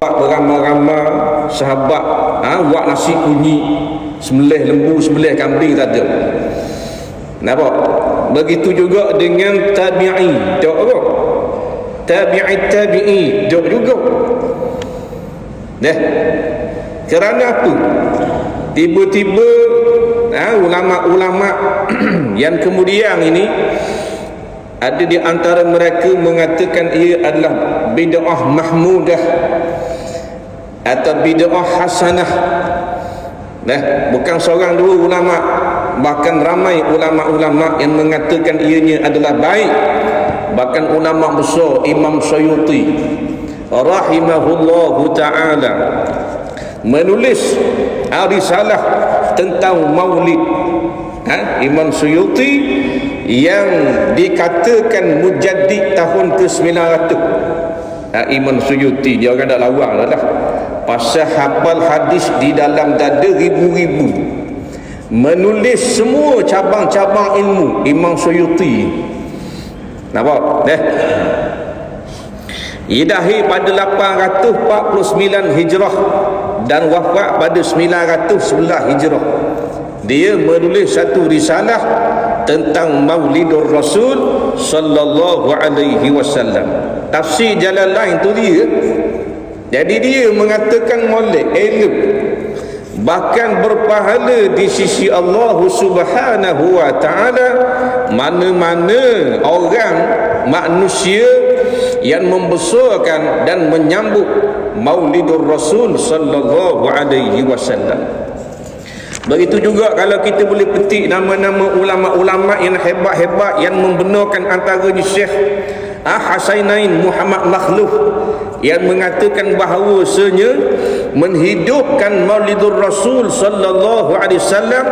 buat beramai-ramai, sahabat buat nasi kunyit, sembelih lembu, sembelih kambing, tak ada. Nampak? Begitu juga dengan tabi'i, tak apa? Tabi'i tak juga. Kerana apa? Tiba-tiba ulama-ulama yang kemudian ini ada di antara mereka mengatakan ia adalah bid'ah mahmudah atau bid'ah hasanah. Bukan seorang dua ulama, bahkan ramai ulama-ulama yang mengatakan ianya adalah baik. Bahkan ulama besar Imam Suyuti rahimahullahu ta'ala menulis risalah tentang maulid. Imam Suyuti yang dikatakan mujaddid tahun ke-900. Imam Suyuti dia orang dah lawang dah. Pasal hafal hadis di dalam dada ribu-ribu. Menulis semua cabang-cabang ilmu Imam Suyuti. Nampak? Ia lahir pada 849 Hijrah dan wafat pada 911 Hijrah. Dia menulis satu risalah tentang Maulidur Rasul sallallahu alaihi wasallam. Tafsir Jalalain tu dia. Jadi dia mengatakan maulid elok, bahkan berpahala di sisi Allah Subhanahu wa taala mana-mana orang manusia yang membesarkan dan menyambut Maulidur Rasul sallallahu alaihi wasallam. Begitu juga kalau kita boleh petik nama-nama ulama-ulama yang hebat-hebat yang membenarkan antaranya Syekh Hasainain Muhammad Makhluf yang mengatakan bahawasanya menghidupkan Maulidur Rasul sallallahu alaihi wasallam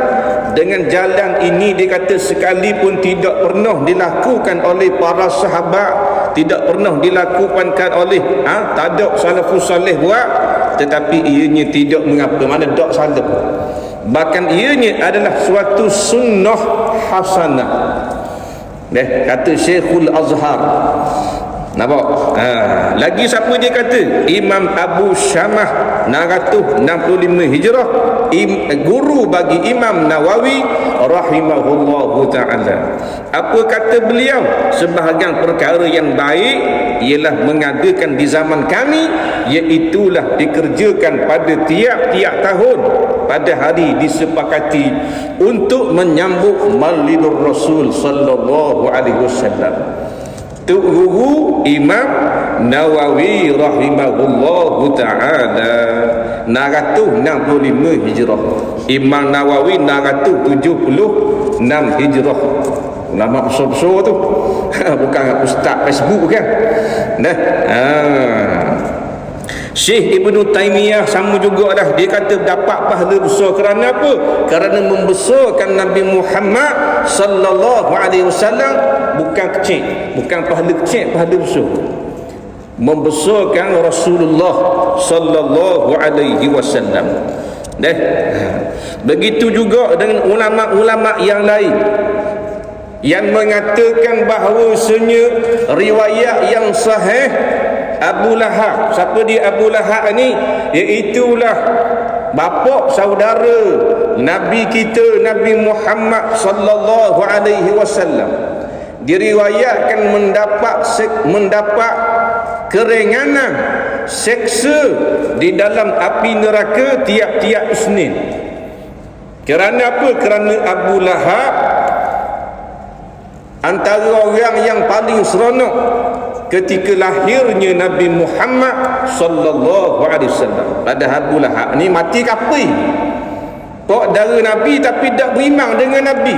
dengan jalan ini dikata sekalipun tidak pernah dilakukan oleh para sahabat, tidak pernah dilakukan oleh tadak salafus salih buat, tetapi ianya tidak mengapa, mana dak salaf, bahkan ianya adalah suatu sunnah hasanah. Kata Syekhul Azhar. Nampak? Lagi siapa dia kata? Imam Abu Syamah 665 Hijrah, guru bagi Imam Nawawi rahimahullahu ta'ala. Apa kata beliau? Sebahagian perkara yang baik ialah mengadakan di zaman kami, iaitulah dikerjakan pada tiap-tiap tahun pada hari disepakati untuk menyambut Maulidur Rasul sallallahu alaihi wasallam. Tu guru Imam Nawawi rahimahullahu ta'ala 665 Hijrah. Imam Nawawi 676 Hijrah. Ulama besar-besar tu. Bukan ustaz Facebook kan. Syekh Ibn Taymiyah sama juga dah, dia kata dapat pahala besar. Kerana apa? Kerana membesarkan Nabi Muhammad sallallahu alaihi wasallam bukan kecil, bukan pahala kecil, pahala besar. Membesarkan Rasulullah sallallahu alaihi wasallam. Begitu juga dengan ulama-ulama yang lain yang mengatakan bahawasanya riwayat yang sahih Abu Lahab. Siapa dia Abu Lahab ni? Iaitulah bapa saudara Nabi kita Nabi Muhammad sallallahu alaihi wasallam. Diriwayatkan mendapat keringanan seksa di dalam api neraka tiap-tiap Isnin. Kerana apa? Kerana Abu Lahab antara orang yang paling seronok ketika lahirnya Nabi Muhammad sallallahu alaihi wasallam. Pada Abu Lahab ni mati kafir, pak dara Nabi tapi tak beriman dengan Nabi,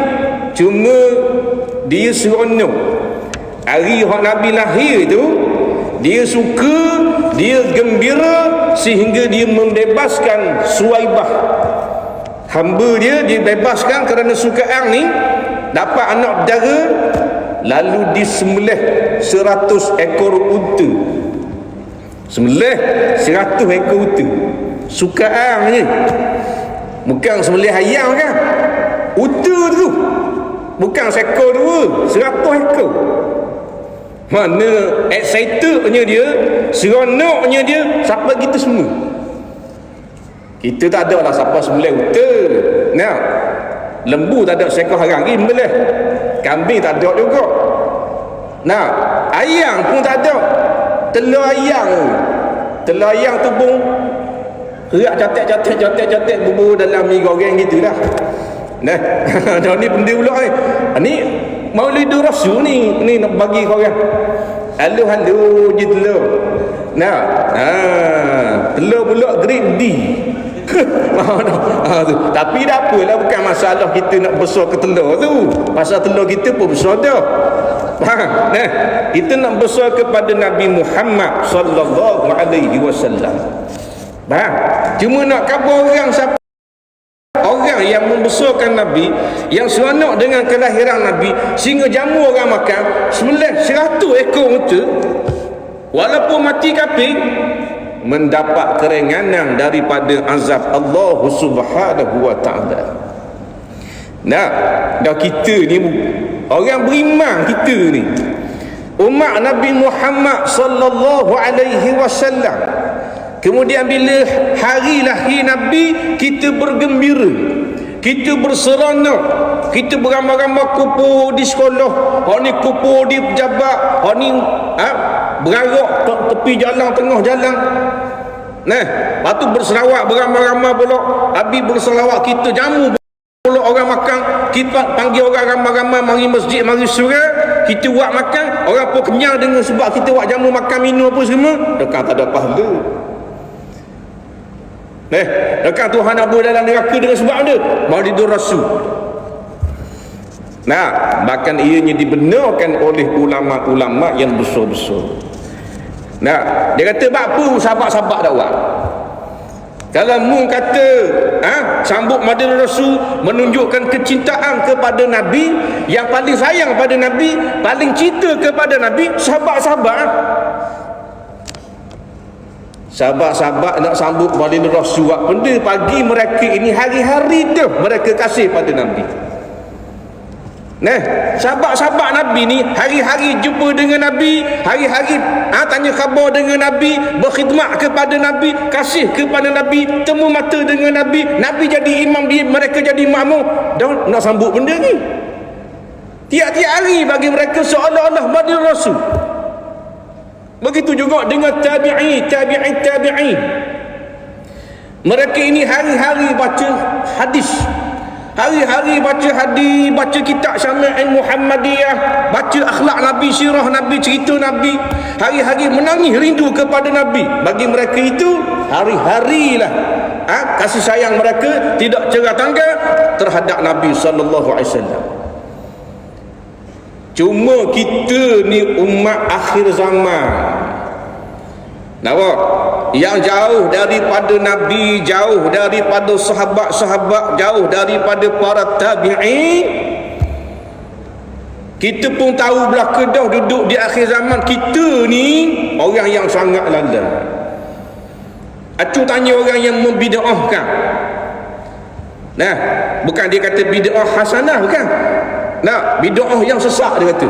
cuma dia seronok hari Nabi lahir tu, dia suka, dia gembira sehingga dia membebaskan Suwaibah, hamba dia dibebaskan kerana sukaan ni dapat anak dara, lalu disembelih 100 ekor unta. Sembelih 100 ekor unta. Sukaan ni. Bukan sembelih ayam kan? Unta tu. Bukan seekor dua, 100 ekor. Mana excitednya dia, seronoknya dia sampai kita semua. Kita tak ada lah siapa sembelih unta. Nah, lembu tak ada seekor haram lagi sembelih. Kambing tak ada juga. Nah, ayam pun tak ada. Telur ayam tu pun gerak catek bubur dalam mi goreng gitulah. Nah, dah ni benda pula ni Maulidul Rasul ni nak bagi kau orang. Halu je telur. Nah, telur pula grade D. Tapi tak apalah, bukan masalah kita nak besar ke telur tu. Pasal telur kita pun besar dah. Faham? Nah, kita nak besar kepada Nabi Muhammad sallallahu alaihi wasallam. Faham? Cuma nak khabar orang siapa orang yang membesarkan Nabi, yang seronok dengan kelahiran Nabi, sehingga jamu orang makan sembelih 100 ekor unta, walaupun mati kafir, mendapat keringanan daripada azab Allah Subhanahu wa taala. Nah, dah kita ni orang beriman, kita ni umat Nabi Muhammad sallallahu alaihi wasallam. Kemudian bila hari lahir Nabi, kita bergembira, kita berseronok, kita beramai-ramai kumpul di sekolah, hak ni kumpul di pejabat, hak ni berarak tepi jalan, tengah jalan. Nah, lepas tu berselawat beramai-ramai pula. Habis berselawat, kita jamu pula orang makan. Kita panggil orang ramai-ramai mari masjid, mari surau, kita buat makan. Orang pun kenyang dengan sebab kita buat jamu makan minum apa semua. Dekat tak ada pahala. Dekat Tuhan nak buat dalam neraka dengan sebab dia Maulidul Rasul. Nah, bahkan ianya dibenarkan oleh ulama-ulama yang besar-besar. Nah, dia kata apa sahabat-sahabat dak buat. Kalau mu kata sambut Maulidul Rasul menunjukkan kecintaan kepada Nabi, yang paling sayang pada Nabi, paling cinta kepada Nabi, sahabat-sahabat. Sahabat-sahabat nak sambut Maulidul Rasul buat benda pagi mereka ini hari-hari dah mereka kasih pada Nabi. Nah, sahabat-sahabat Nabi ni hari-hari jumpa dengan Nabi, hari-hari tanya khabar dengan Nabi, berkhidmat kepada Nabi, kasih kepada Nabi, temu mata dengan Nabi. Nabi jadi imam, mereka jadi makmum. Dan nak sambut benda ni tiap-tiap hari bagi mereka seolah-olah Maulidul Rasul. Begitu juga dengan tabi'i. Mereka ini hari-hari baca hadis, hari-hari baca hadis, baca kitab Syama'il Muhammadiyah, baca akhlak Nabi, sirah Nabi, cerita Nabi, hari-hari menangis rindu kepada Nabi. Bagi mereka itu hari-harilah kasih sayang mereka tidak cerah tangga terhadap Nabi sallallahu alaihi wasallam. Cuma kita ni umat akhir zaman, nampak? Yang jauh daripada Nabi, jauh daripada sahabat-sahabat, jauh daripada para tabi'in. Kita pun tahu belah Kedah duduk di akhir zaman. Kita ni orang yang sangat lalai. Acu tanya orang yang membid'ahkan. Nah, bukan dia kata bid'ah hasanah, bukan. Nah, bid'ah yang sesat dia kata.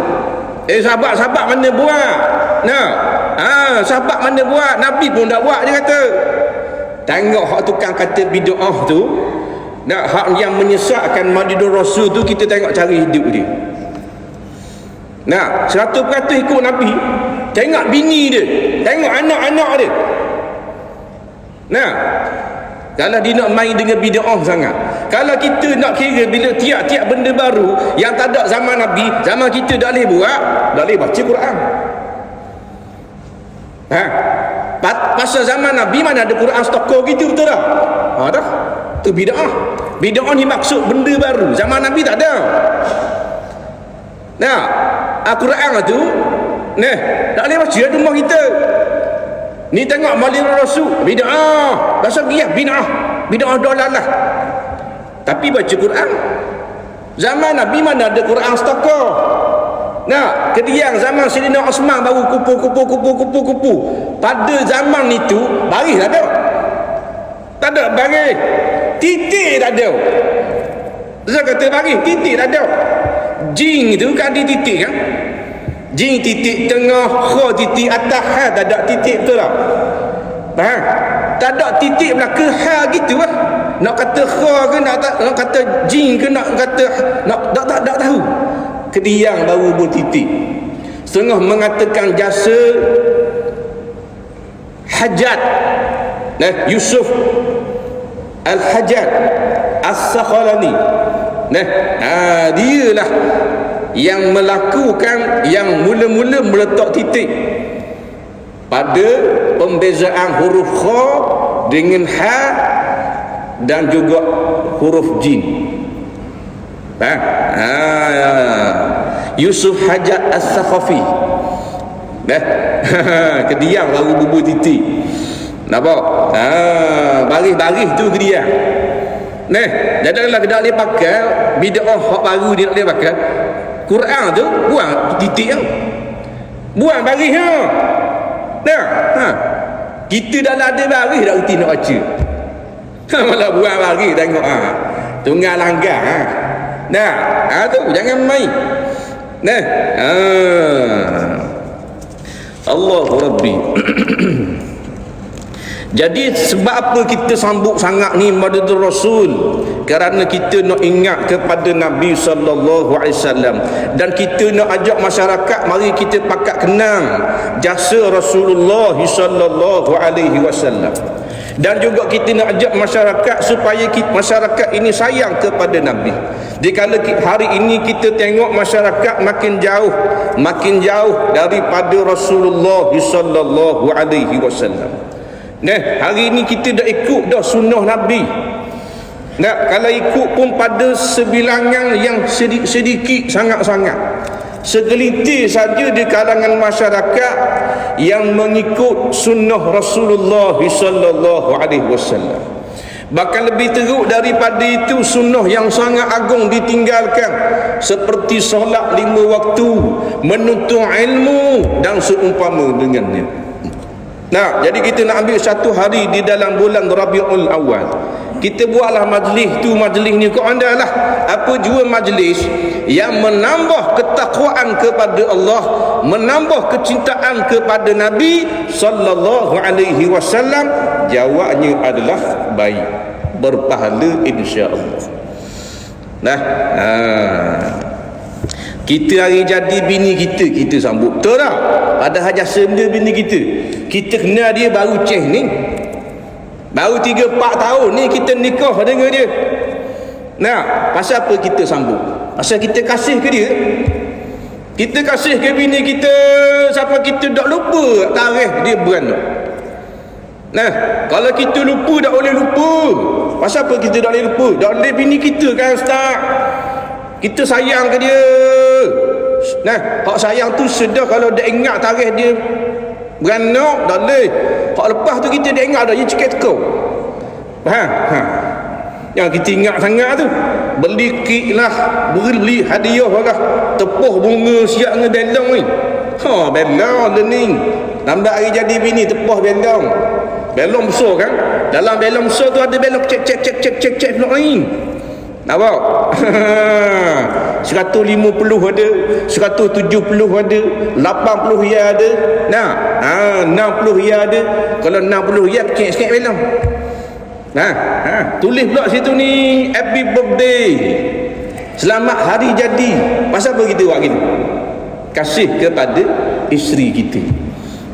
Sahabat-sahabat mana buat? Nah, sahabat mana buat? Nabi pun tak buat, dia kata. Tengok hak tukang kata bid'ah tu. Nah, hak yang menyesatkan Maulidul Rasul tu, kita tengok cari hidup dia. Nah, 100% ikut Nabi. Tengok bini dia, tengok anak-anak dia. Nah, kalau dia nak main dengan bid'ah sangat. Kalau kita nak kira bila tiap-tiap benda baru yang tak ada zaman Nabi, zaman kita dah boleh buat, dah boleh baca Quran. Pasal zaman Nabi mana ada Quran stokor gitu, betul tak? Dah. Tu bid'ah. Bid'ah ni maksud benda baru. Zaman Nabi tak ada. Nah, Al-Quran tu tak boleh baca di rumah kita. Ni tengok Maulidul Rasul, bid'ah. Pasal dia bid'ah dolalah. Tapi baca Quran. Zaman Nabi mana ada Quran stokor. Nah, kediang zaman Sayyidina Osman baru kupu. Pada zaman itu baris tak ada. Tak ada baris. Titik tak ada. Saya kata baris, titik tak ada. Jing itu kan di titik kan. Jin titik tengah, kha titik atas, ha tak ada titik, betul tak? Faham? Tak ada titik belakang, ha gitu lah. Nak kata kha ke, nak kata jin ke, nak kata tak tahu. Kediang baru bertitik. Setengah mengatakan jasa Hajjat, Yusuf Al-Hajjat As-Sakhalani. Dialah yang melakukan, yang mula-mula meletak titik pada pembezaan huruf kha dengan ha dan juga huruf jim. Yusuf Hajjat As-Sakhafi. Kediang baru bubu titik. Nampak? Baris-baris tu kediang. Jadilah kita boleh pakai bid'ah hak baru dia boleh pakai. Quran tu buang titik tu. Buang baris tu. Kita dah ada baris dah reti nak baca. Malah buang baris tengok tunggal langgar tu jangan main. Allahu Rabbi. Jadi sebab apa kita sambut sangat ni Maulidur Rasul? Kerana kita nak ingat kepada Nabi sallallahu alaihi wasallam, dan kita nak ajak masyarakat mari kita pakat kenang jasa Rasulullah sallallahu alaihi wasallam. Dan juga kita nak ajak masyarakat supaya masyarakat ini sayang kepada Nabi. Dikala hari ini kita tengok masyarakat makin jauh daripada Rasulullah sallallahu alaihi wasallam. Hari ini kita dah ikut dah sunnah Nabi. Kalau ikut pun pada sebilangan yang sedikit sangat-sangat. Segelintir saja di kalangan masyarakat yang mengikut sunnah Rasulullah sallallahu alaihi wasallam. Bahkan lebih teruk daripada itu, sunnah yang sangat agung ditinggalkan, seperti solat 5 waktu, menuntut ilmu dan seumpama dengannya. Jadi kita nak ambil satu hari di dalam bulan Rabiul Awal. Kita buatlah majlis tu, majlis ni kau anda lah apa jua majlis yang menambah ketakwaan kepada Allah, menambah kecintaan kepada Nabi sallallahu alaihi wasallam. Jawabnya adalah baik, berpahala insya-Allah. Kita hari jadi bini kita sambut, betul tak? Padahal jasa dia bini kita kenal dia baru ni, baru 3-4 tahun ni kita nikah dengan dia. Pasal apa kita sambut? Pasal kita kasih ke dia. Kita kasih ke bini kita sampai kita tak lupa tarikh dia beranak. Kalau kita lupa tak boleh lupa. Pasal apa kita tak boleh lupa? Tak boleh bini kita kan Ustaz. Kita sayang ke dia. Hak sayang tu sedar kalau dia ingat tarikh dia beranak, tak boleh. Hak lepas tu kita dia ingat dah, dia cekik tekau. Yang kita ingat sangat tu, beli kek lah, beli hadiah lah, tepuh bunga siap dengan belong ni. Belong ni. Lambat hari jadi bini tepuh belong. Belong besar kan? Dalam belong besar tu ada belong cek pula ni. Nampak? 150 ada, 170 ada, 80 ya ada. 60 ya ada. Kalau 60 ya kecil sikit belong. Tulis pula situ ni happy birthday, selamat hari jadi. Pasal apa kita buat gitu? Kasih kepada isteri kita.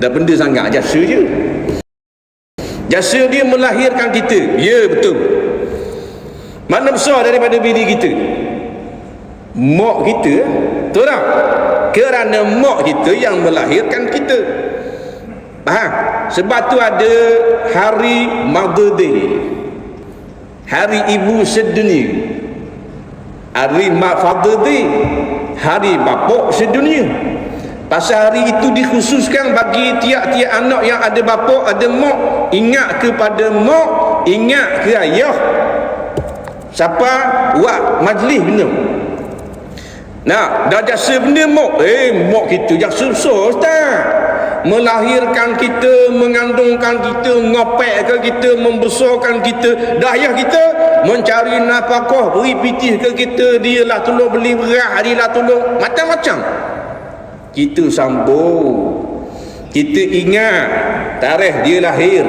Dah benda sangat jasa je. Jasa dia melahirkan kita. Ya betul. Mana besar daripada bini kita? Mak kita. Betul tak? Kerana mak kita yang melahirkan kita. Sebab tu ada hari Mother Day, hari ibu sedunia. Hari Father Day, hari bapa sedunia. Pasal hari itu dikhususkan bagi tiap-tiap anak yang ada bapa, ada mak. Ingat kepada mak, ingat ke ayah. Siapa buat majlis benda? Dah jasa benda mak. Mak kita jasa besar Ustaz. Melahirkan kita, mengandungkan kita, ngopekkan kita, membesarkan kita. Dayah kita mencari nafkah, beri pitih ke kita. Dia lah tolong beli beras, dia lah tolong macam-macam. kita sambung, kita ingat tarikh dia lahir.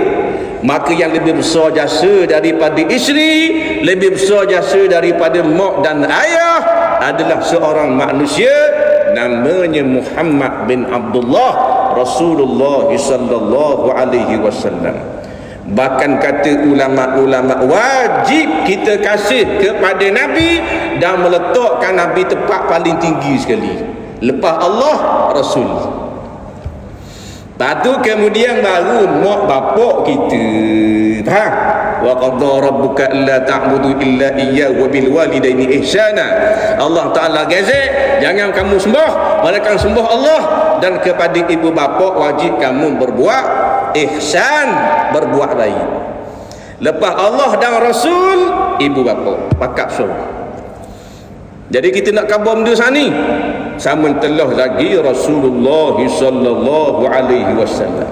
Maka yang lebih besar jasa daripada isteri, lebih besar jasa daripada mak dan ayah adalah seorang manusia namanya Muhammad bin Abdullah Rasulullah sallallahu alaihi wasallam. Bahkan kata ulama-ulama, wajib kita kasih kepada Nabi dan meletakkan Nabi tempat paling tinggi sekali lepas Allah, Rasul. Lepas tu kemudian baru mak bapak kita. Faham? Wa qadha rabbuka alla ta'budu illa iyyahu wa bil walidaini ihsana. Allah Taala gezek, jangan kamu sembah melainkan sembah Allah, dan kepada ibu bapa wajib kamu berbuat ihsan, berbuat baik. Lepas Allah dan Rasul, ibu bapa pakat surga. Jadi kita nak khabar benda sani, sama telah lagi Rasulullah sallallahu alaihi wasallam.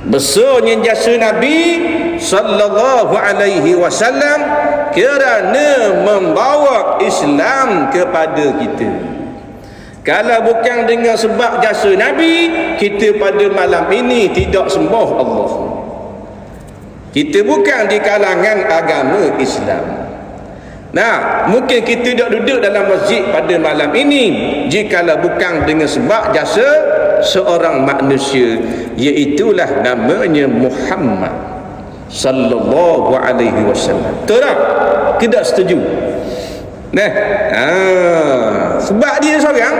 Besarnya jasa Nabi sallallahu alaihi wasallam kerana membawa Islam kepada kita. Kalau bukan dengan sebab jasa Nabi, kita pada malam ini tidak sembah Allah. Kita bukan di kalangan agama Islam. Nah, mungkin kita tidak duduk dalam masjid pada malam ini jikalau bukan dengan sebab jasa seorang manusia, iaitulah namanya Muhammad sallallahu alaihi wasallam. Betul tak? Tidak setuju? Nah, sebab dia seorang,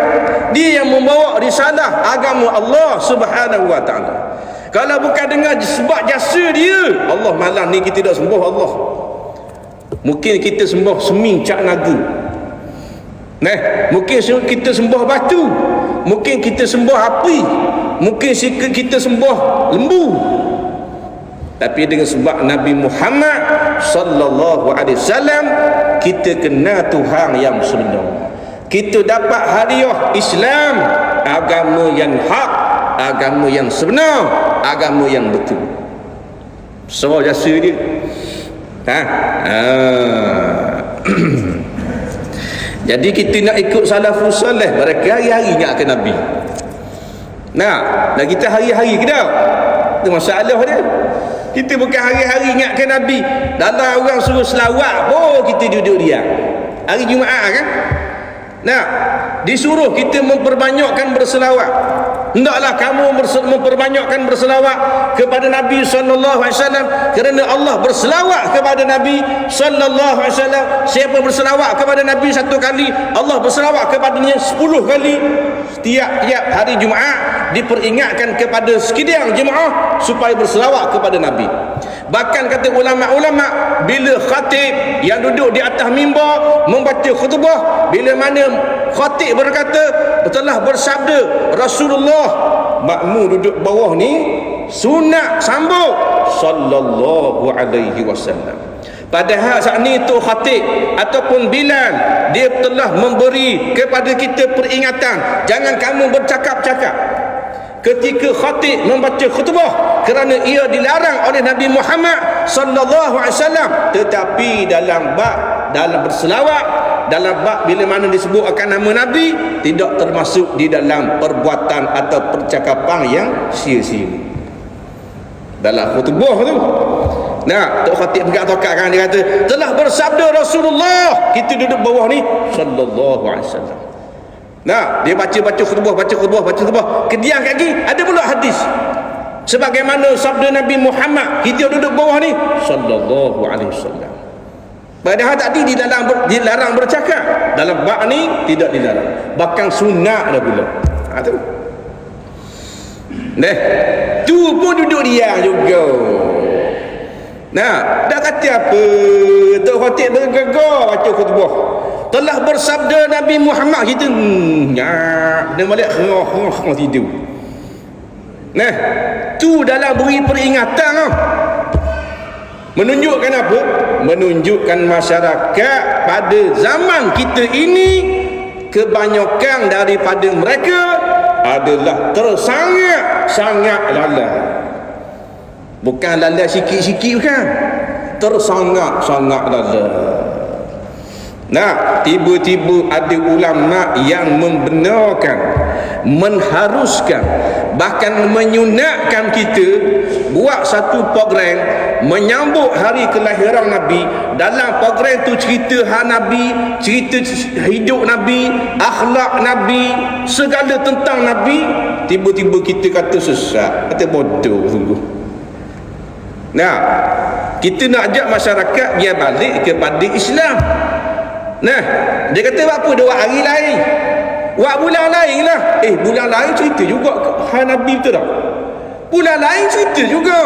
dia yang membawa risalah agama Allah Subhanahu wa taala. Kalau bukan dengan sebab jasa dia, Allah malam ni kita tidak sembah Allah. Mungkin kita sembah semi cak naga. Mungkin kita sembah batu, mungkin kita sembah api, mungkin kita sembah lembu. Tapi dengan sebab Nabi Muhammad sallallahu alaihi wasallam, kita kenal Tuhan yang sebenar. Kita dapat hadiah Islam, agama yang hak, agama yang sebenar, agama yang betul. So jasa dia. Jadi kita nak ikut salafus salih, mereka hari-hari ingatkan Nabi. Dan kita hari-hari ke tak? Itu masalah dia. Kita bukan hari-hari ingatkan Nabi. Dalam orang suruh selawat pun kita duduk diam. Hari Jumaat kan? Disuruh kita memperbanyakkan berselawat. Hendaklah kamu memperbanyakkan berselawat kepada Nabi sallallahu alaihi wasallam, kerana Allah berselawat kepada Nabi sallallahu alaihi wasallam. Siapa berselawat kepada Nabi satu kali, Allah berselawat kepadanya 10 kali. Tiap-tiap hari Jumaat diperingatkan kepada sekalian jemaah supaya berselawat kepada Nabi. Bahkan kata ulama-ulama, bila khatib yang duduk di atas mimbar membaca khutbah, bila mana khatib berkata telah bersabda Rasulullah, makmu duduk bawah ni sunat sambung sallallahu alaihi wasallam. Padahal saat ni tu khatib ataupun Bilal, dia telah memberi kepada kita peringatan, jangan kamu bercakap-cakap ketika khatib membaca khutbah, kerana ia dilarang oleh Nabi Muhammad sallallahu alaihi wasallam. Tetapi dalam berselawat, dalam bab bila mana disebut akan nama Nabi, tidak termasuk di dalam perbuatan atau percakapan yang sia-sia. Dalam khutbah tu, Tok Khatib pegang tokat kan, dia kata telah bersabda Rasulullah, kita duduk bawah ni sallallahu alaihi wasallam. Dia baca khutbah, kediam lagi ada pula hadis sebagaimana sabda Nabi Muhammad, kita duduk bawah ni sallallahu alaihi wasallam. Padahal tadi dilarang bercakap, dalam bab ni tidak dilarang, bahkan sunat dah pula. Tu pun duduk diam juga. Dah kata apa? Tok Khatib bergegar baca khutbah. Telah bersabda Nabi Muhammad, kita dia balik tidur. Tu dalam beri peringatan. Menunjukkan apa? Menunjukkan masyarakat pada zaman kita ini, kebanyakan daripada mereka adalah tersangat-sangat lalai. Bukan lalai sikit-sikit, bukan, tersangat-sangat lalai. Tiba-tiba ada ulama yang membenarkan mengharuskan, bahkan menyunatkan kita buat satu program menyambut hari kelahiran Nabi. Dalam program tu cerita Nabi, cerita hidup Nabi, akhlak Nabi, segala tentang Nabi. Tiba-tiba kita kata sesat, kata bodoh sungguh. Nah, kita nak ajak masyarakat biar balik kepada Islam. Nah, dia kata apa dia buat hari lain, buat bulan lain lah. Bulan lain cerita juga Nabi, betul tak? Bulan lain cerita juga.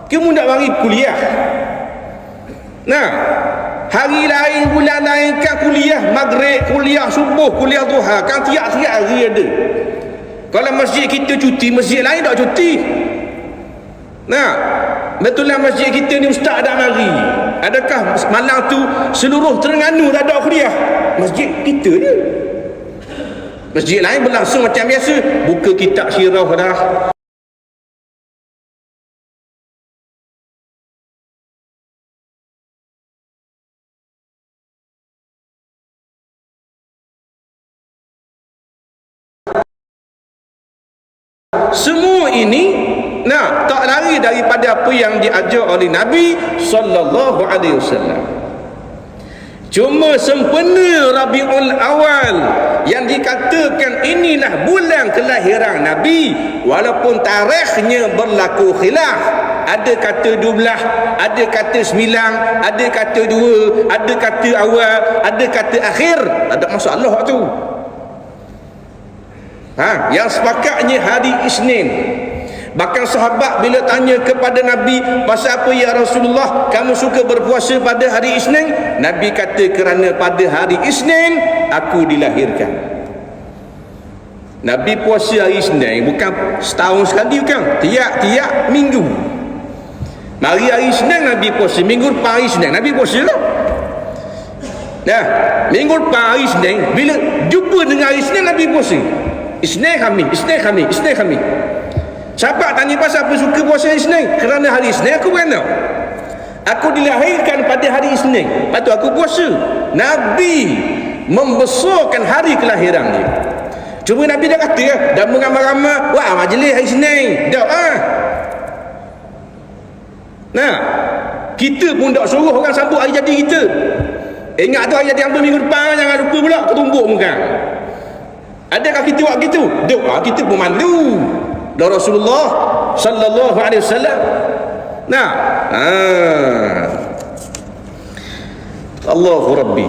Kamu nak mari kuliah. Nah, hari lain, bulan lain kan kuliah maghrib, kuliah subuh, kuliah duha, kan tiap-tiap hari ada. Kalau masjid kita cuti, masjid lain tak cuti. Nah, betul lah masjid kita ni ustaz dah mari. Adakah malam tu seluruh Terengganu tak ada kuliah? Masjid kita je. Masjid lain berlangsung macam biasa, buka kitab sirah dah. Semua ini tak lari daripada apa yang diajar oleh Nabi sallallahu alaihi wasallam. Cuma sempena Rabiul Awal yang dikatakan inilah bulan kelahiran Nabi, walaupun tarikhnya berlaku khilaf. Ada kata 12, ada kata 9, ada kata 2, ada kata awal, ada kata akhir. Tak ada masalah tu. Yang sepakatnya hari Isnin. Bahkan sahabat bila tanya kepada Nabi, pasal apa ya Rasulullah kamu suka berpuasa pada hari Isnin? Nabi kata, kerana pada hari Isnin aku dilahirkan. Nabi puasa hari Isnin bukan setahun sekali, bukan, tiap-tiap minggu. Mari hari Isnin Nabi puasa, minggu depan hari Isnin Nabi puasa lah. Nah, minggu depan hari Isnin, bila jumpa dengan hari Isnin Nabi puasa. Isnin kami. Sahabat tanya pasal apa suka puasa hari Isnin? Kerana hari Isnin aku beranak. Aku dilahirkan pada hari Isnin, lepas tu aku puasa. Nabi membesarkan hari kelahiran dia. Cuma Nabi dah kata dah mengamar-amar, wah majlis hari Isnin dah. Nah, kita pun tak suruh orang sambut hari jadi kita. Ingat tu hari jadi ambil minggu depan, jangan lupa pula ketumbuk muka. Adakah kita buat gitu? Kita pun malu. Dan Rasulullah sallallahu alaihi wasallam. Nah, Allahu Rabbi.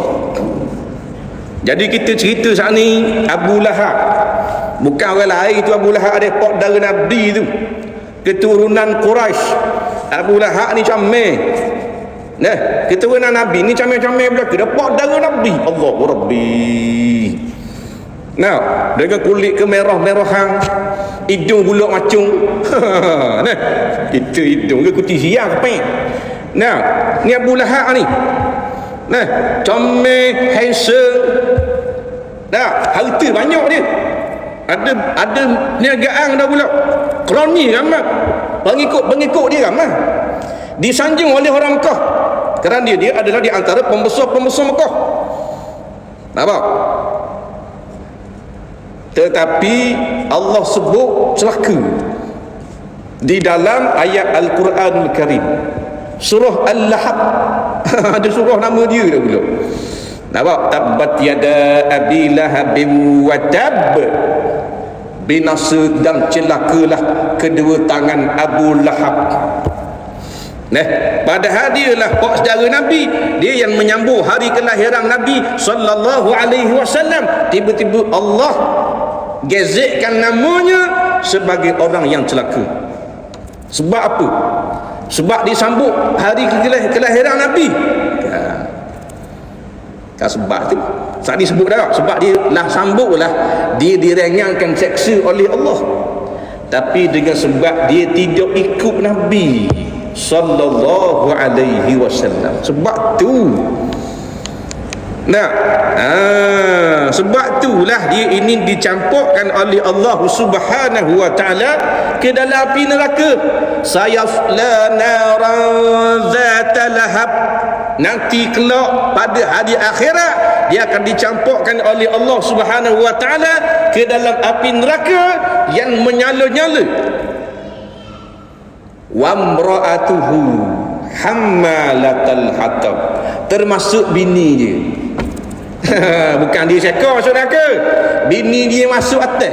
Jadi kita cerita saat ni Abu Lahab. Bukan orang lain tu Abu Lahab, ada pak dara Nabi tu. Keturunan Quraisy. Abu Lahab ni comel. Nah, keturunan Nabi ni comel-comel belaka. Dia pak dara Nabi. Allahu Rabbi. Nah, dengan kulit kemerah-merahan, hidung buluk macung. Nah, kita hidung ke kuti siang ke pek. Nah, ni Abu Lahab ni. Nah, comel, handsome. Nah, harta banyak dia. Ada niagaan dah pula. Kroni ramai. Pengikut dia ramai. Disanjung oleh orang Mekah. Kerana dia adalah di antara pembesar-pembesar Mekah. Nampak? Tetapi Allah sebut celaka di dalam ayat Al-Quranul Karim, surah Al-Lahab. Ada surah nama dia dah pula. Nampak? Tabbat yada abi lahabin wa tab. Binasa dan celakalah kedua tangan Abu Lahab. Nah, padahal dialah pak saudara Nabi, dia yang menyambut hari kelahiran Nabi sallallahu alaihi wasallam. Tiba-tiba Allah gazetkan namanya sebagai orang yang celaka. Sebab apa? Sebab disambut hari kelahiran Nabi. Kan sebab tu saat disebut dah, sebab dia lah sambutlah, dia diringankan seksa oleh Allah. Tapi dengan sebab dia tidak ikut Nabi sallallahu alaihi wasallam. Sebab tu sebab itulah dia ini dicampurkan oleh Allah Subhanahu wa taala ke dalam api neraka. Sayasla naran zata lahab. Nanti kelak pada hari akhirat dia akan dicampurkan oleh Allah Subhanahu wa taala ke dalam api neraka yang menyala-nyala. Wa imra'atuhu hammalatal hatab, termasuk bini dia. Bukan dia sekor masuk neraka, bini dia masuk atas.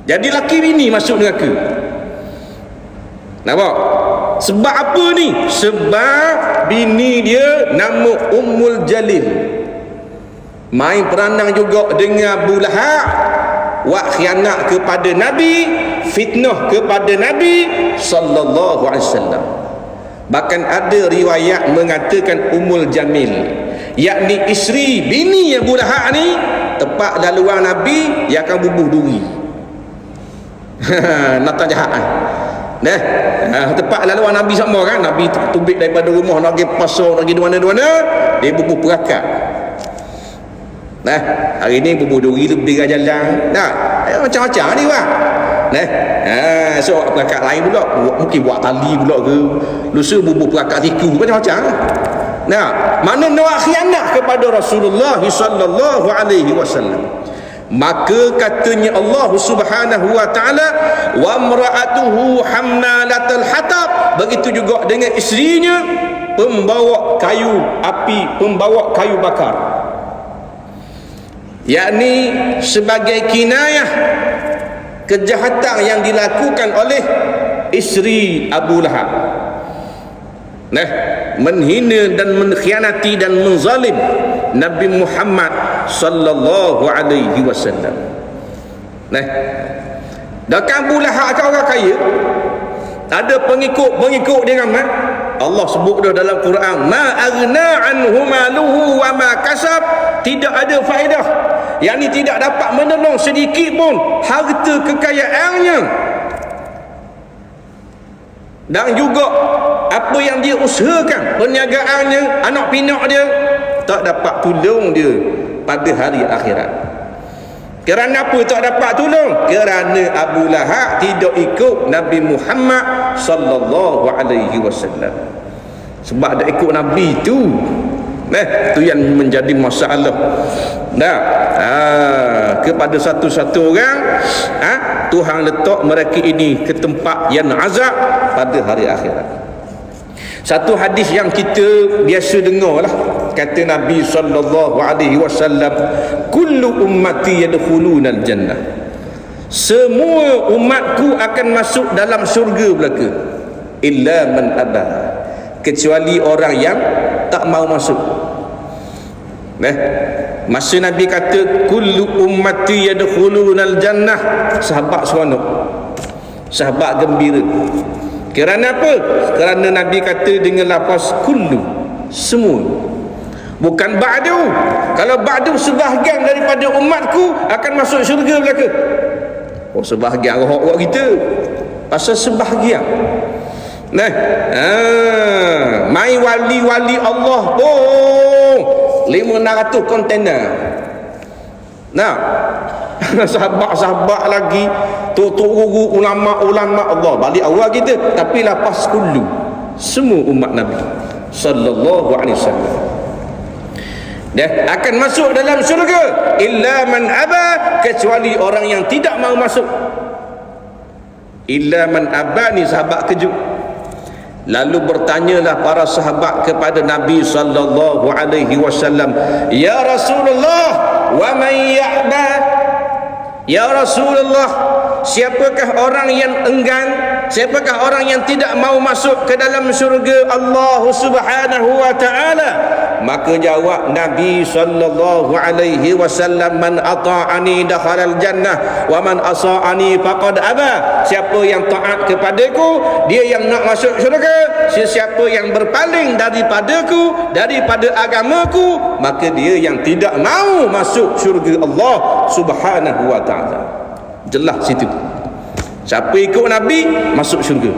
Jadi laki bini masuk neraka. Nampak? Sebab apa ni? Sebab bini dia nama Ummul Jalil, main peranang juga dengan Abu Lahab, buat khianat kepada Nabi, fitnah kepada Nabi sallallahu alaihi wasallam. Bahkan ada riwayat mengatakan Ummul Jamil, yakni isteri bini Abu Lahab ni, tepat laluan Nabi, dia akan bubuh duri. Nata jahat kan? Tepat laluan Nabi sama kan, Nabi tubik daripada rumah nak pergi pasar, nak pergi mana-mana, dia bubuh perakat. Hari ni bubuh duri lebih jalan. Macam-macam ni bang. So perakat lain pula, mungkin buat tali pula ke, lusa bubuh perakat tiku, macam-macam. Mana nak khianat kepada Rasulullah sallallahu alaihi wasallam. Maka katanya Allah Subhanahu wa taala, wa imra'atuhu hammalatal hatab, begitu juga dengan isterinya pembawa kayu api, pembawa kayu bakar, yakni sebagai kinayah kejahatan yang dilakukan oleh isteri Abu Lahab, menghina dan mengkhianati dan menzalim Nabi Muhammad sallallahu alaihi wasallam. Dan Abu Lahab kan orang kaya, ada pengikut dia ramai. Allah sebut dah dalam Quran, ma aghna anhu maluhu wa ma kasab, tidak ada faedah, yakni tidak dapat menolong sedikit pun harta kekayaannya, dan juga apa yang dia usahakan, perniagaannya, anak pinak dia, tak dapat tolong dia pada hari akhirat. Kerana apa tak dapat tolong? Kerana Abu Lahab tidak ikut Nabi Muhammad sallallahu alaihi wasallam. Sebab dia ikut Nabi tu, tu yang menjadi masalah. Kepada satu-satu orang, Tuhan letak mereka ini ke tempat yang azab pada hari akhirat. Satu hadis yang kita biasa dengar lah, kata Nabi sallallahu alaihi wasallam, kullu ummati yadkhulunal jannah, semua umatku akan masuk dalam syurga belaka, illa man aba, kecuali orang yang tak mau masuk. Masa Nabi kata kullu ummati yadkhulunal jannah, sahabat seronok, sahabat gembira. Kerana apa? Kerana Nabi kata dengan lafaz kullu, semua, bukan ba'du. Kalau ba'du, sebahagian daripada umatku akan masuk syurga belaka. Sebahagian rohok kita, pasal sebahagian. Mai wali-wali Allah pun 500 kontainer. Sahabat-sahabat lagi, guru ulama-ulama Allah, balik awal kita, tapi lapas kullu, semua umat Nabi sallallahu alaihi wasallam akan masuk dalam syurga, illa man aba, kecuali orang yang tidak mau masuk. Illa man aba ni sahabat kejut. Lalu bertanyalah para sahabat kepada Nabi sallallahu alaihi wasallam, ya Rasulullah, wa man ya'ba, ya Rasulullah, siapakah orang yang enggan, siapakah orang yang tidak mau masuk ke dalam syurga Allah Subhanahu wa taala? Maka jawab Nabi sallallahu alaihi wasallam, man ata'ani dakhalal jannah wa man asa'ani faqad aba, siapa yang taat kepadaku, dia yang nak masuk syurga. Sesiapa yang berpaling daripadaku, daripada agamaku, maka dia yang tidak mau masuk syurga Allah Subhanahu wa taala. Jelas situ. Siapa ikut Nabi masuk syurga,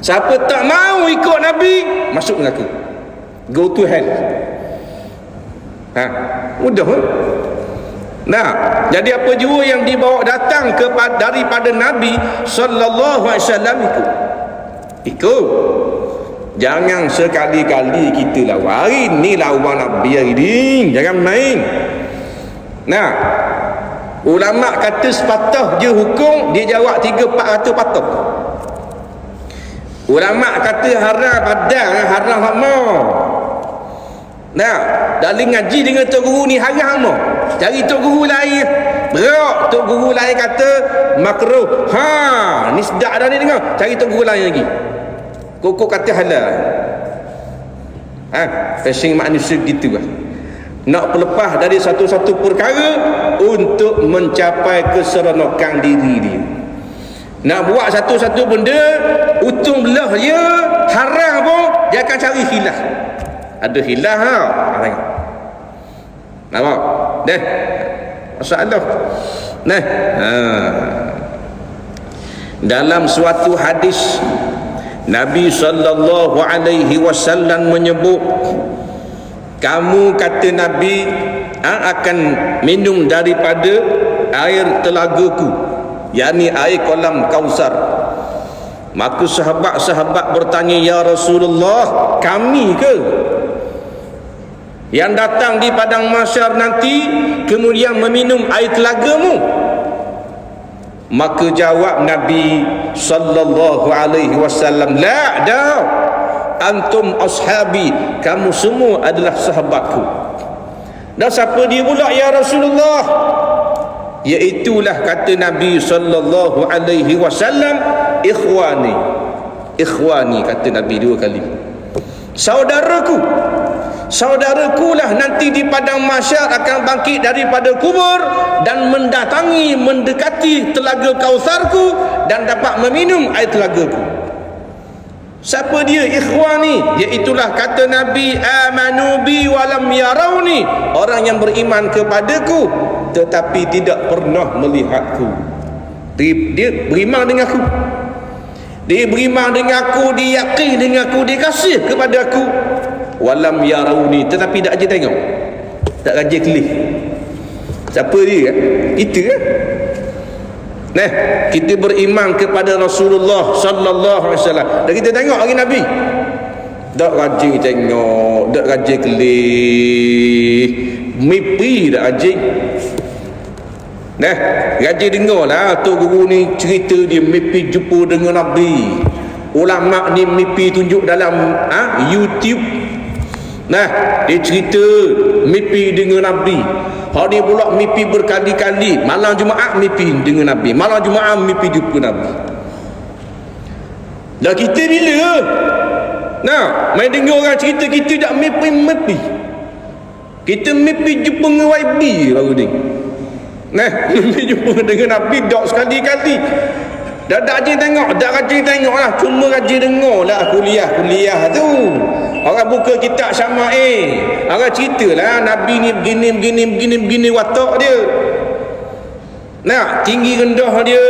siapa tak mau ikut Nabi masuk neraka, go to hell. Mudah. Jadi apa jua yang dibawa datang daripada Nabi sallallahu alaihi wasallam ikut. Jangan sekali-kali kita lawan. Hari ni lawan Nabi hari ni, jangan main. Nah, ulama kata sepatah je hukum, dia jawab 3-400 patah. Ulama kata haram padang, haram hama. Nah, dalam ngaji dengan tok guru ni haram hama. Cari tok guru lain. Berak tok guru lain kata makruh. Ha, ni sedap dah ni dengar. Cari tok guru lain lagi. Koko kata halal. Ha, fashion manusia gitu lah. Nak berlepas dari satu-satu perkara untuk mencapai keseronokan diri dia. Nak buat satu-satu benda untung belah dia haram pun dia akan cari khilaf. Ada khilaf ha. Tengok. Nampak? Dah. Masalah. Nah. Ha. Dalam suatu hadis Nabi sallallahu alaihi wasallam menyebut, kamu kata Nabi akan minum daripada air telagaku, yakni air kolam Kausar. Maka sahabat-sahabat bertanya, ya Rasulullah, kami ke yang datang di padang mahsyar nanti kemudian meminum air telagamu? Maka jawab Nabi sallallahu alaihi wasallam, la dah, antum ashabi, kamu semua adalah sahabatku. Dan siapa dia pula ya Rasulullah? Iaitulah kata Nabi sallallahu alaihi wasallam, ikhwani. Ikhwani kata Nabi 2 kali. Saudaraku. Saudarakulah nanti di padang mahsyar akan bangkit daripada kubur dan mendatangi, mendekati telaga Kausarku dan dapat meminum air telagaku. Siapa dia ikhwani? Iaitulah kata Nabi, amanu bi walam yarawni, orang yang beriman kepadaku tetapi tidak pernah melihatku. Dia beriman dengan aku. Dia beriman dengan aku, dia yakin dengan aku, dia kasih kepada aku. Walam yarawni, tetapi tak aja tengok, tak aja kelih. Siapa dia? Kita kan? Nah, kita beriman kepada Rasulullah sallallahu alaihi wasallam dan kita tengok hari Nabi. Tak rajin tengok, tak rajin kelih, mimpi tak rajin. Nah, rajin dengarlah tok guru ni cerita dia mimpi jumpa dengan Nabi. Ulama ni mimpi tunjuk dalam YouTube. Nah, dia cerita mimpi dengan Nabi. Hari ni pula mimpi berkali-kali. Malam Jumaat mimpi dengan Nabi, malam Jumaat mimpi jumpa Nabi. Dah kita bila? Nah, main dengar orang cerita, kita tak mimpi. Kita mimpi jumpa dengan YB baru ni. Nah, mimpi jumpa dengan Nabi dak sekali-kali. Dah tak rajin tengok, tak rajin tengok lah, cuma rajin dengar lah kuliah tu. Orang buka kitab Syama'il, orang ceritalah Nabi ni begini watak dia. Nah, tinggi rendah dia,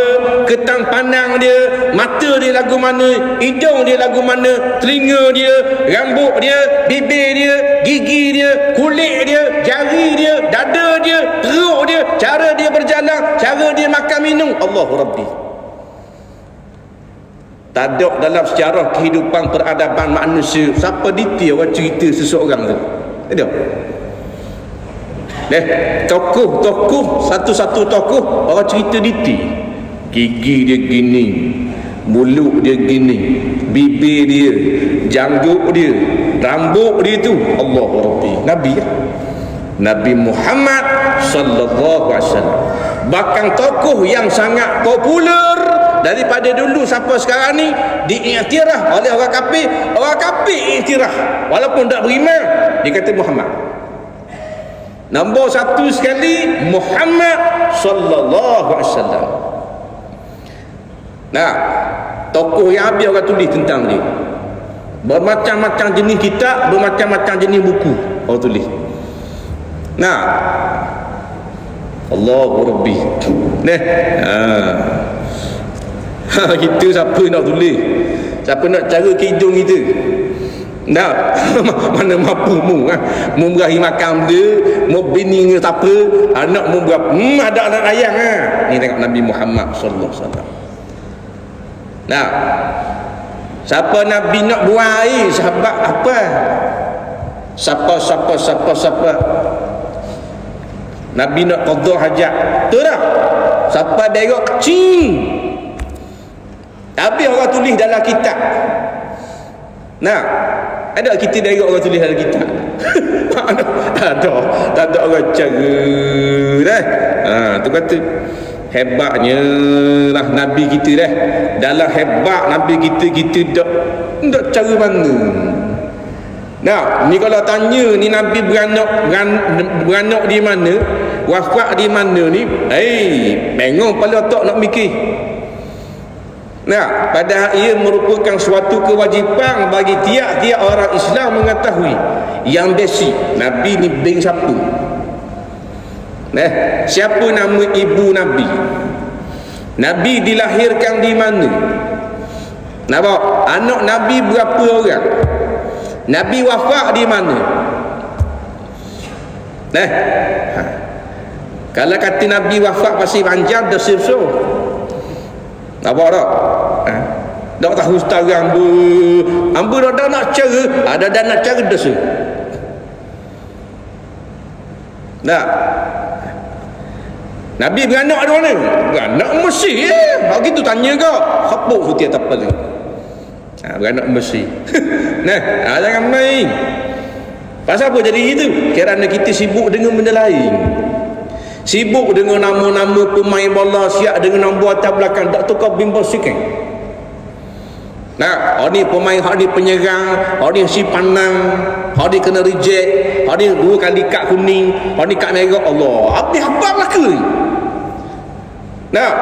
ketang pandang dia, mata dia lagu mana, hidung dia lagu mana, telinga dia, rambut dia, bibir dia, gigi dia, kulit dia, jari dia, dada dia, perut dia, cara dia berjalan, cara dia makan minum. Allahu Rabbi. Tak ada dalam sejarah kehidupan peradaban manusia siapa detail orang cerita seseorang tu. Tak ada. Tokoh satu-satu tokoh orang cerita detail. Gigi dia gini, mulut dia gini, bibir dia, janggut dia, rambut dia tu. Allah Rabbi. Nabi ya? Nabi Muhammad sallallahu alaihi wasallam. Bahkan tokoh yang sangat popular daripada dulu sampai sekarang ni diiktiraf oleh orang kafir. Orang kafir iktiraf walaupun tak beriman, dia kata Muhammad. Nombor 1 sekali Muhammad sallallahu alaihi wasallam. Nah, tokoh yang habis orang tulis tentang dia. Bermacam-macam jenis kitab, bermacam-macam jenis buku orang tulis. Nah, Allahu Rabbi. Nah, kita siapa nak tulis, siapa nak cara ke hidung kita. Nah, mana mampu mu mu berahi makan dia, mu bini dengan siapa, anak mu berapa, ada anak ayang Ni tengok Nabi Muhammad sallallahu alaihi wasallam. Nah, Siapa Nabi nak buang air, sahabat apa? Siapa Nabi nak qada hajat, betul tak? Siapa berak kecing, tapi orang tulis dalam kitab. Nah, ada kita berak orang tulis dalam kitab? Tak ada orang cara dah. Tu kata hebatnya lah Nabi kita dah. Dalam hebat Nabi kita tak cara mana. Nah, ni kalau tanya ni Nabi beranak di mana, wafat di mana ni, bengong kepala otak nak mikir. Nah, padahal ia merupakan suatu kewajipan bagi tiap-tiap orang Islam mengetahui yang basic Nabi ni bin siapa. Siapa nama ibu Nabi? Nabi dilahirkan di mana? Nampak? Anak Nabi berapa orang? Nabi wafat di mana? Kalau kata Nabi wafat pasal panjang dah sirso. Nampak tak? Tak tahu setara Ambu dah nak cara, ada dah nak cara dosa. Nah, Nabi beranak di mana? Beranak Mesir ya. Hak gitu tanya kau. Khapuk putih tak apa tu. Beranak Mesir. Jangan main. Pasal apa jadi itu? Kerana kita sibuk dengan benda lain. Sibuk dengan nama-nama pemain bola, siap dengan nombor atas belakang, tak tukar bimbang sikit. Ni pemain, ni penyerang, ni si pandang, ni kena reject, ni 2 kali kad kuning, ni kad merah. Allah, apa lah ke?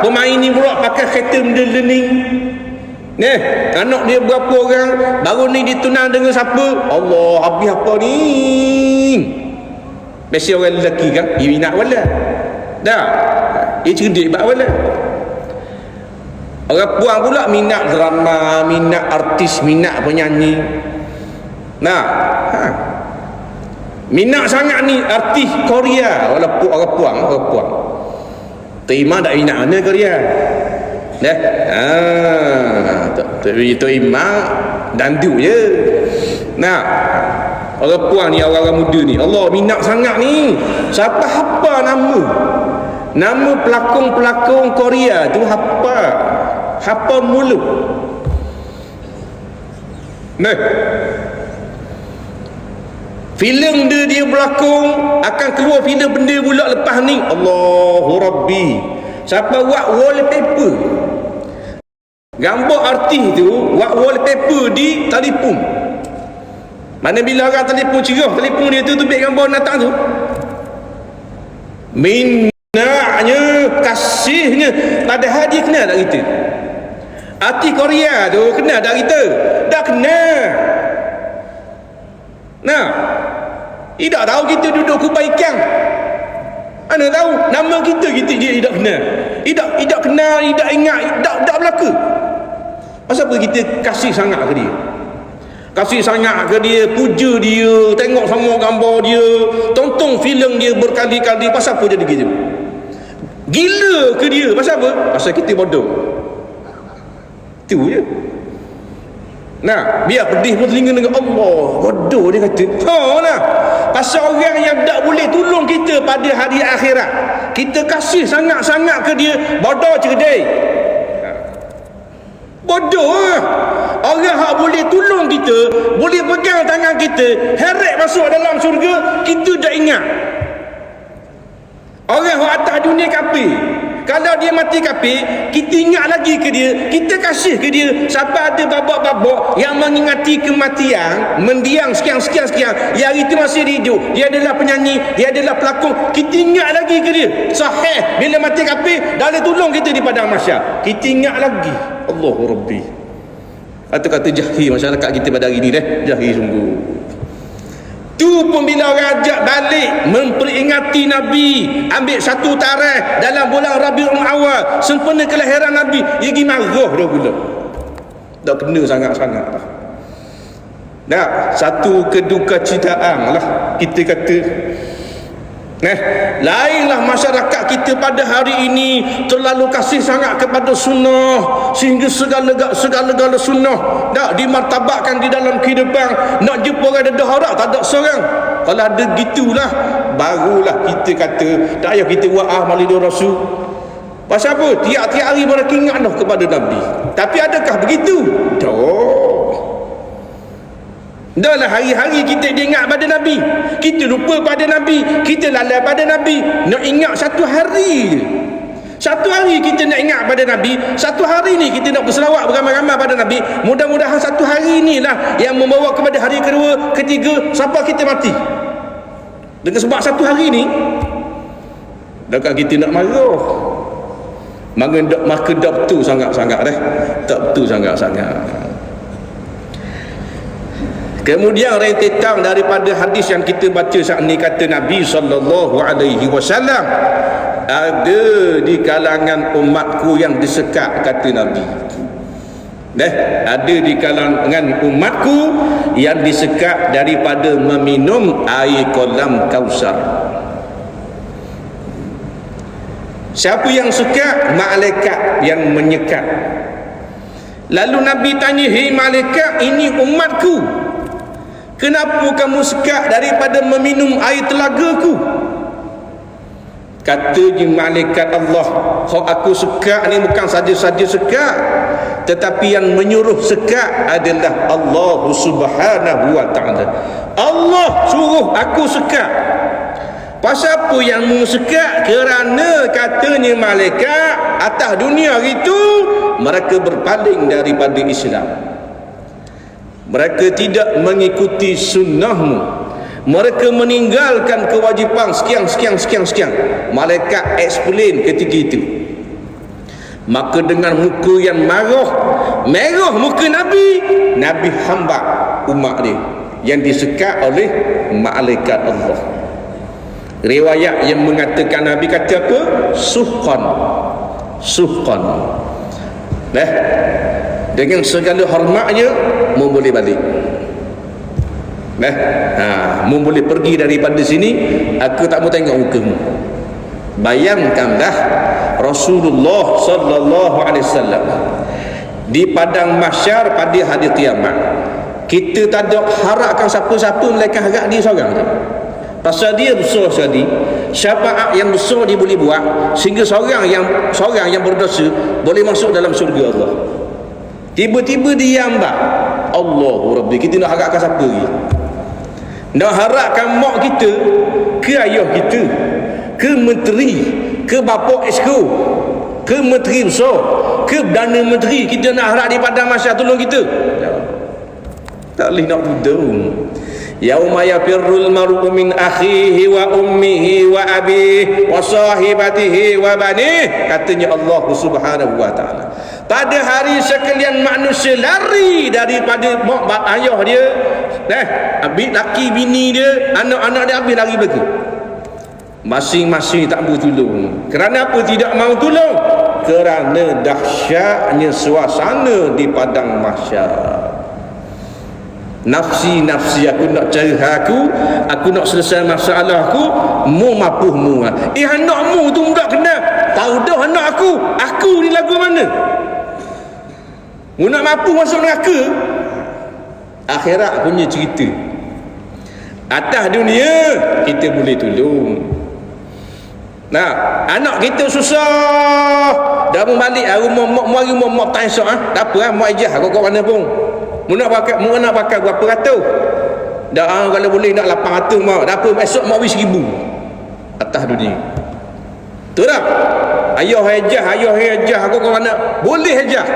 Pemain ni pula pakai kereta learning. Anak dia berapa orang, baru ni ditunang dengan siapa? Allah, habis apa ni? Biasa orang lelaki kan, dia minat wala. Dia cerdik bak wala. Orang puan pula minat drama, minat artis, minat penyanyi. Minat sangat ni artis Korea. Walaupun orang puan terima tak minat mana Korea. Tapi itu imam dandu je. Orang puan ni, orang-orang muda ni, Allah minat sangat ni. Siapa apa nama pelakon-pelakon Korea tu, apa mulut. Filem dia berlakon, akan keluar filem benda pula lepas ni. Allahu Rabbi. Siapa buat wallpaper, gambar artis tu buat wallpaper di telefon. Mana bila orang telefon cerah, telefon dia tu biar gambar natang tu. Minaknya, kasihnya, padahal dia kenal tak kita? Artis Korea tu kenal tak kita? Tak kenal. Tidak tahu kita duduk kebaikan. Mana tahu nama kita dia tidak kenal. Tidak kenal, tidak ingat, tak berlaku. Pasal apa kita kasih sangat ke dia? Kasih sangat ke dia, puja dia, tengok semua gambar dia, tonton filem dia berkali-kali. Pasal apa jadi gitu? Gila ke dia? Pasal apa? Pasal kita bodoh. Itu je. Biar pedih pun telinga dengan Allah. Bodoh dia kata. Pasal orang yang tak boleh tolong kita pada hari akhirat, kita kasih sangat-sangat ke dia, bodoh cerdik. Bodoh. Orang yang boleh tolong kita, boleh pegang tangan kita, heret masuk dalam syurga, kita tak ingat. Orang yang atas dunia kafir, kalau dia mati kafir, kita ingat lagi ke dia, kita kasih ke dia. Siapa ada babak-babak yang mengingati kematian, mendiang sekian, yang hari itu masih hidup, dia adalah penyanyi, dia adalah pelakon, kita ingat lagi ke dia. Sahih, bila mati kafir, dah boleh tolong kita di padang mahsyar, kita ingat lagi. Allahu Rabbi. Atau kata jahil masyarakat kita pada hari ni jahil sungguh. Tu pun bila orang ajak balik memperingati Nabi, ambil satu tarikh dalam bulan Rabiul Awal, sempena kelahiran Nabi, dia pergi marah dah pula. Tak kena sangat-sangat dah. Satu keduka citaan lah kita kata. Lainlah masyarakat kita pada hari ini terlalu kasih sangat kepada sunnah, sehingga segala-gala sunnah nak dimartabatkan di dalam kehidupan. Nak jumpa orang dedah harap tak ada seorang. Kalau ada gitulah, barulah kita kata tak payah kita buat Maulidur Rasul. Pasal apa? Tiap-tiap hari mereka ingat dah kepada Nabi. Tapi adakah begitu? Dah lah hari-hari kita ingat pada Nabi, kita lupa pada Nabi, kita lalai pada Nabi. Nak ingat satu hari je. Satu hari kita nak ingat pada Nabi, satu hari ni kita nak berselawat beramai-ramai pada Nabi. Mudah-mudahan satu hari ni lah yang membawa kepada hari kedua, ketiga, sampai kita mati. Dengan sebab satu hari ni, adakah kita nak marah? Maka tak betul sangat-sangat dah. Tak betul sangat-sangat. Kemudian rentetan daripada hadis yang kita baca saat ni, kata Nabi SAW, ada di kalangan umatku yang disekat, kata Nabi. Ada di kalangan umatku yang disekat daripada meminum air kolam Kausar. Siapa yang sekat? Malaikat yang menyekat. Lalu Nabi tanya, hei malaikat, ini umatku, kenapa kamu sekat daripada meminum air telagaku? Katanya malaikat Allah, kalau aku sekat ni bukan saja-saja sekat, tetapi yang menyuruh sekat adalah Allah Subhanahu wa ta'ala. Allah suruh aku sekat. Pasal apa yang sekat? Kerana katanya malaikat atas dunia itu mereka berpaling daripada Islam. Mereka tidak mengikuti sunnahmu. Mereka meninggalkan kewajipan sekian. Malaikat explain ketika itu. Maka dengan muka yang merah muka Nabi hamba umat dia yang disekat oleh malaikat Allah. Riwayat yang mengatakan Nabi kata apa? Suhqan. Dengan segala hormatnya mu boleh balik. Mu boleh pergi daripada sini, aku tak mau tengok mukamu. Bayangkanlah Rasulullah sallallahu alaihi wasallam di padang mahsyar pada hari kiamat. Kita tak ada harapkan siapa-siapa melainkan harap dia seorang je. Pasal dia besar sekali, syafaat yang besar dia boleh buat sehingga seorang yang berdosa boleh masuk dalam syurga Allah. Tiba-tiba dia ambak, Allahu Rabbi, kita nak harapkan siapa lagi? Nak harapkan mak kita, ke ayah kita, ke menteri, ke bapa esko, ke menteri besar, ke Perdana Menteri, kita nak harap di padang mahsyar tolong kita? Tak boleh nak tudung. Yauma yafirrul mar'u min akhihi wa ummihi wa abihi wa sahibatihi wa banih, katanya Allah Subhanahu wa ta'ala. Pada hari sekalian manusia lari daripada mak ayah dia, laki bini dia, anak-anak dia habis lari belaka. Masing-masing tak mau tolong. Kerana apa tidak mau tolong? Kerana dahsyatnya suasana di padang mahsyar. Nafsi aku nak cari aku nak selesai masalah aku, mu mapuhmu. Anakmu tu tak kenal, tahu dah anak aku ni lagu mana? Mu nak mapu masuk neraka. Akhirat punya cerita. Atas dunia kita boleh tolong. Anak kita susah, dah mau balik rumah mak tak esok tak apa mak ijah kau mana pun. Mu nak pakai berapa ratus? Dah kalau boleh nak 800 mak. Dah apa esok mak wis 1000 atas dunia. Betul tak? Ayah hajah aku kau mana? Boleh hajah.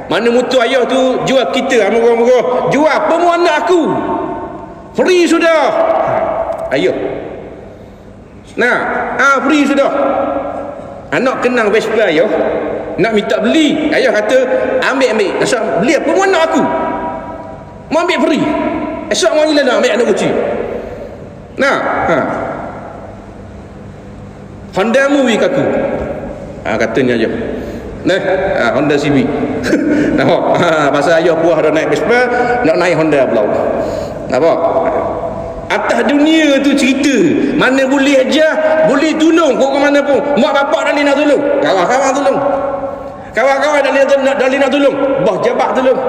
Mana mutu ayah tu jual kita murah-murah. Jual apa mu anak aku? Free sudah. Ayah. Free sudah. Anak kenang Vespa ayah, nak minta beli, ayah kata ambil. Esok beli apa mu anak aku? Mau ambil free. Esok mau hilang nak ambil anak kecil. Honda mu wik aku. Katanya aja. Honda Civic. Nampak? Pasal ayah puas dah naik Vespa, nak naik Honda pula. Nampak? atas dunia tu cerita mana boleh aja, boleh tolong kau ke mana pun, mak bapak dah nak tolong, kawan-kawan tolong, kawan-kawan dah nak tolong, bos jabat tolong,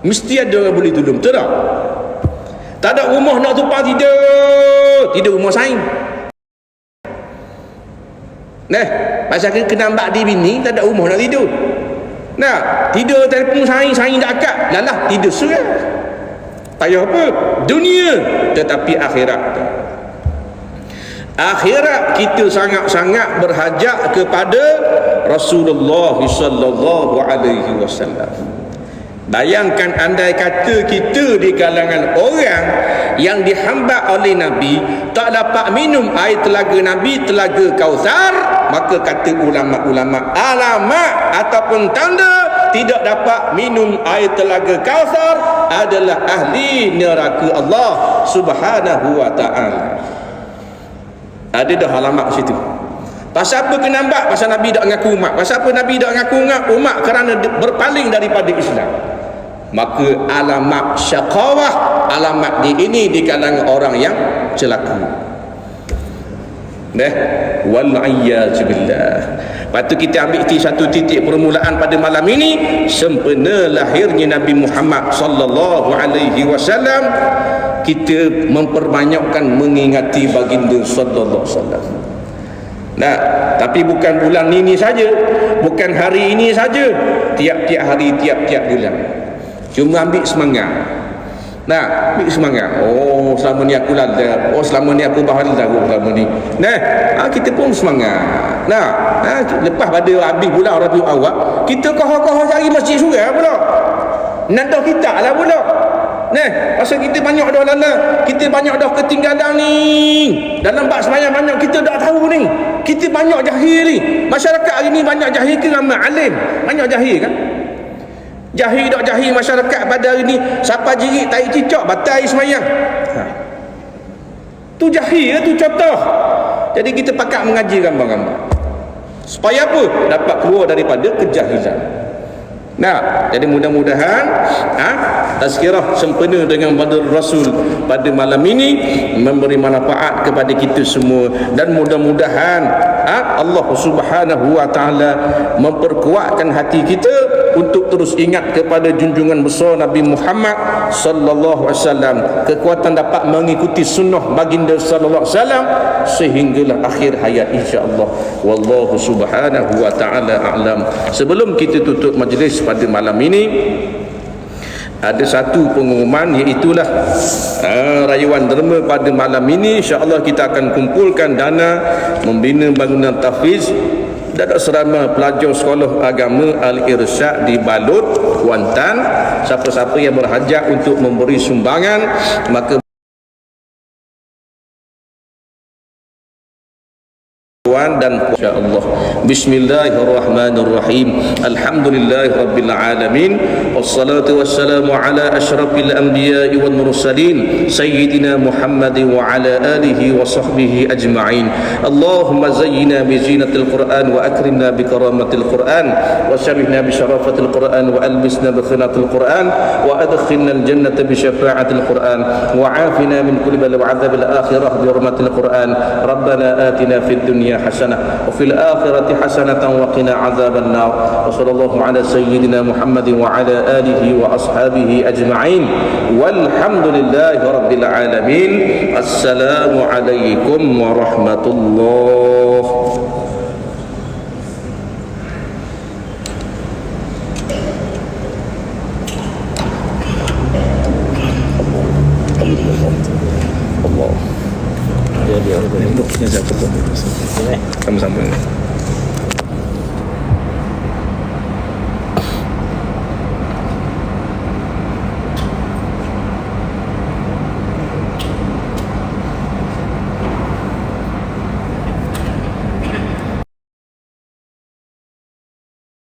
mesti ada orang boleh tolong, betul tak? Tak ada rumah nak tumpang tidur rumah saing. Nah, pasal kena ambak di bini, tak ada rumah nak tidur. Nah, tidur telefon saing tak akak, lalah tidur surah. Payah apa? Dunia, tetapi akhirat. Akhirat kita sangat-sangat berhajat kepada Rasulullah sallallahu alaihi wasallam. Bayangkan andai kata kita di kalangan orang yang dihamba oleh Nabi tak dapat minum air telaga Nabi, telaga Kautsar, maka kata ulama-ulama alamat ataupun tanda tidak dapat minum air telaga Kautsar adalah ahli neraka Allah Subhanahu wa taala. Ada dah alamat situ. Pasal apa kena nampak? Pasal Nabi tak mengaku umat. Pasal apa Nabi tak mengaku umat? Kerana berpaling daripada Islam. Maka alamat syaqawah, alamat ini di kalangan orang yang celaka. Wal-'iyadzu billah. Lepas tu kita ambil satu titik permulaan pada malam ini, sempena lahirnya Nabi Muhammad sallallahu alaihi wasallam, kita memperbanyakkan mengingati baginda sallallahu alaihi wasallam. Nah, tapi bukan bulan ini saja, bukan hari ini saja, tiap-tiap hari, tiap-tiap bulan. Cuma ambil semangat. Nah, ambil semangat. Oh, selama ni aku lalap. Oh, selama ni aku bahagia selama ni. Nah, kita pun semangat. Nah, lepas pada habis bulan Rabiul Awal, kita kohor-kohor cari masjid surau pula. Nandah kita lah pula. Nah, pasal kita banyak dah lala, kita banyak dah ketinggalan ni. Dalam bab sembahyang banyak kita tak tahu ni. Kita banyak jahil ni. Masyarakat hari ni banyak jahil ke ramai alim? Banyak jahil kan? Jahil tak jahil masyarakat pada hari ni, siapa jerit tahi cicak batal sembahyang. Tu jahil, tu contoh. Jadi kita pakat mengaji gambar-gambar. Supaya apa? Dapat keluar daripada kejahilan. Nah, jadi mudah-mudahan tazkirah sempena dengan baginda Rasul pada malam ini memberi manfaat kepada kita semua, dan mudah-mudahan Allah Subhanahu wa taala memperkuatkan hati kita untuk terus ingat kepada junjungan besar Nabi Muhammad sallallahu alaihi wasallam, kekuatan dapat mengikuti sunnah baginda sallallahu alaihi wasallam sehinggalah akhir hayat insya-Allah. Wallahu subhanahu wa taala a'lam. Sebelum kita tutup majlis pada malam ini, ada satu pengumuman, iaitulah rayuan derma pada malam ini. InsyaAllah kita akan kumpulkan dana membina bangunan tahfiz dan asrama pelajar sekolah agama Al-Irsyad di Balut, Kuantan. Siapa-siapa yang berhajat untuk memberi sumbangan, maka dan insyaallah. Bismillahirrahmanirrahim. Alhamdulillahirabbil alamin, wassalatu wassalamu ala asyrafil anbiya'i wal mursalin sayyidina Muhammad wa ala alihi wa sahbihi ajma'in. Allahumma zayyina bi zinatil Qur'an wa akrimna bi karamatil Qur'an wa sharifna bi syarafatil Qur'an wa albisna bi khinatil Qur'an wa adkhilna al jannata bi syafa'atil Qur'an wa 'afina min kulli bala wa 'adzabil akhirah bi hurmatil Qur'an. Rabbana atina fid dunya hasanah wa fil akhirati hasanatan wa qina adzaban nar. Wa sallallahu ala sayyidina Muhammad wa ala alihi wa ashabihi ajma'in. Walhamdulillahi rabbil alamin. Assalamu alaikum warahmatullahi. Allah. Dia sama-sama.